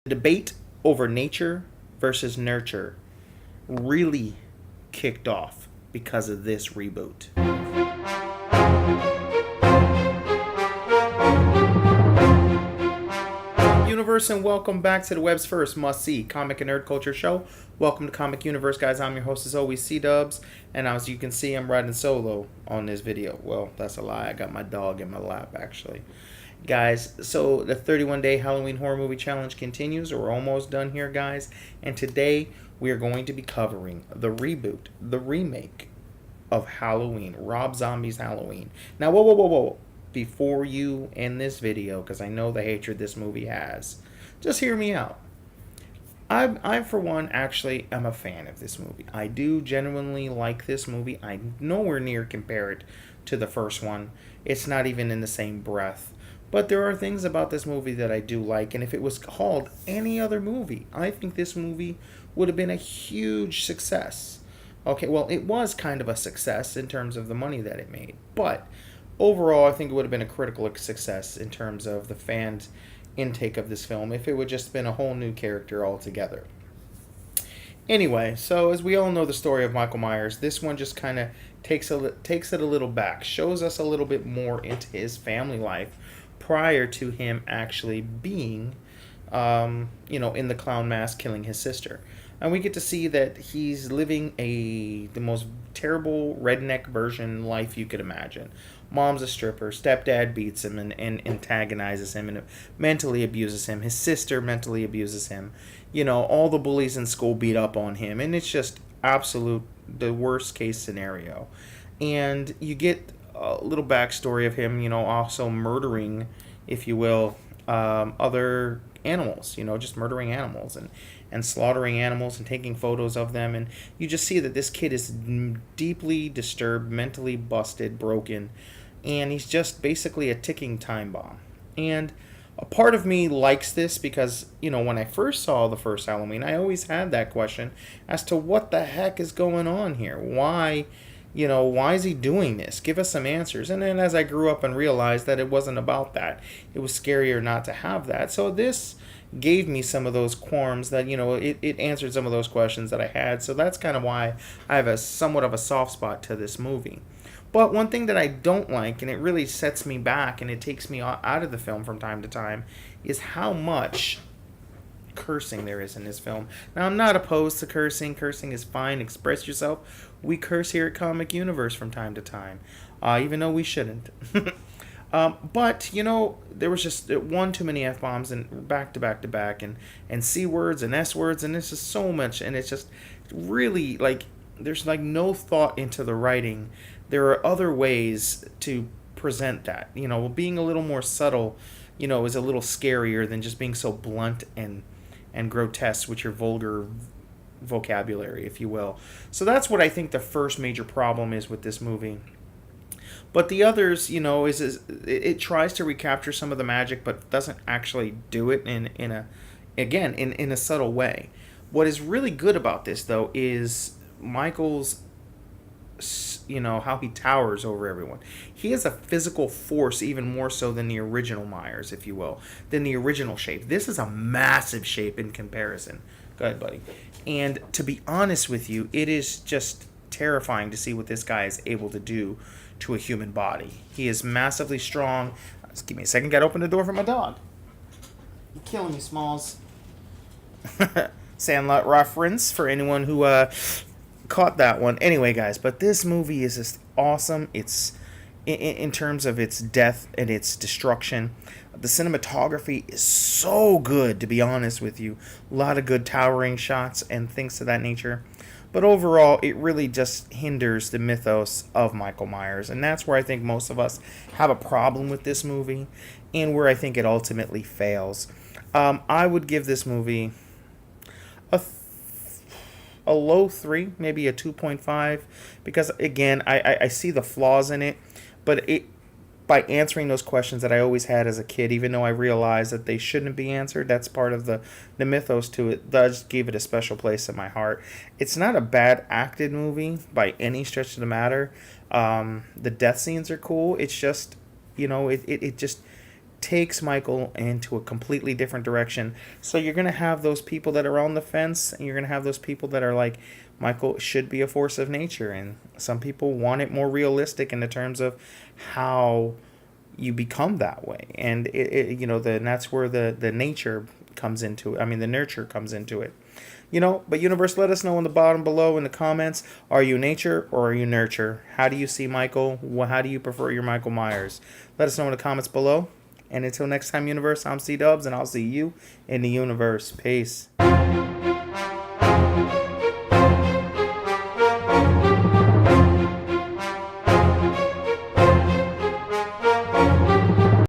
The debate over nature versus nurture really kicked off because of this reboot. Universe, and welcome back to the web's first must-see comic and nerd culture show. Welcome to Comic Universe, guys. I'm your host as always, C-Dubs, and as you can see, I'm riding solo on this video. Well, that's a lie. I got my dog in my lap, actually. Guys, so the 31-day Halloween horror movie challenge continues. We're almost done here, guys. And today we are going to be covering the reboot, the remake of Halloween, Rob Zombie's Halloween. Now, whoa. Before you end this video, because I know the hatred this movie has, just hear me out. I for one, actually am a fan of this movie. I do genuinely like this movie. I nowhere near compare it to the first one. It's not even in the same breath. But there are things about this movie that I do like, and if it was called any other movie, I think this movie would have been a huge success. Okay, well, it was kind of a success in terms of the money that it made, but overall, I think it would have been a critical success in terms of the fans' intake of this film if it would just been a whole new character altogether. Anyway, so as we all know the story of Michael Myers, this one just kind of takes it a little back, shows us a little bit more into his family life prior to him actually being, in the clown mask killing his sister. And we get to see that he's living the most terrible redneck version life you could imagine. Mom's a stripper, stepdad beats him and antagonizes him and mentally abuses him. His sister mentally abuses him. All the bullies in school beat up on him, and it's just the worst case scenario. And you get a little backstory of him, also murdering, if you will, other animals, just murdering animals and slaughtering animals and taking photos of them. And you just see that this kid is deeply disturbed, mentally busted, broken, and he's just basically a ticking time bomb. And a part of me likes this because, when I first saw the first Halloween, I always had that question as to what the heck is going on here. Why is he doing this? Give us some answers. And then as I grew up and realized that it wasn't about that, it was scarier not to have that. So this gave me some of those qualms that, it answered some of those questions that I had. So that's kind of why I have somewhat of a soft spot to this movie. But one thing that I don't like, and it really sets me back and it takes me out of the film from time to time, is how much cursing there is in this film. Now, I'm not opposed to cursing. Cursing is fine. Express yourself. We curse here at Comic Universe from time to time, even though we shouldn't. But, there was just one too many F-bombs and back to back and C words and S words, and it's just so much, and it's just really, there's, no thought into the writing. There are other ways to present that. Being a little more subtle, is a little scarier than just being so blunt and grotesque with your vulgar vocabulary, if you will. So that's what I think the first major problem is with this movie. But the others, is it tries to recapture some of the magic, but doesn't actually do it in a subtle way. What is really good about this, though, is Michael's, how he towers over everyone. He is a physical force even more so than the original Myers, if you will, than the original shape. This is a massive shape in comparison. Go ahead, buddy. And to be honest with you, it is just terrifying to see what this guy is able to do to a human body. He is massively strong. Just give me a second. Got to open the door for my dog. You're killing me, Smalls. Sandlot reference for anyone who caught that one. Anyway, guys, but this movie is just awesome. It's in terms of its death and its destruction. The cinematography is so good, to be honest with you. A lot of good towering shots and things of that nature. But overall, it really just hinders the mythos of Michael Myers. And that's where I think most of us have a problem with this movie, and where I think it ultimately fails. I would give this movie a low 3, maybe a 2.5, because again, I see the flaws in it, but by answering those questions that I always had as a kid, even though I realized that they shouldn't be answered, that's part of the mythos to it, does give it a special place in my heart. It's not a bad acted movie by any stretch of the matter. The death scenes are cool. It's just, it just takes Michael into a completely different direction. So you're going to have those people that are on the fence, and you're going to have those people that are like, Michael should be a force of nature, and some people want it more realistic in the terms of how you become that way. And and that's where the nature comes into it. I mean, the nurture comes into it. But universe, let us know in the bottom below in the comments. Are you nature or are you nurture? How do you see Michael? How do you prefer your Michael Myers? Let us know in the comments below. And until next time, universe, I'm C-Dubs, and I'll see you in the universe. Peace.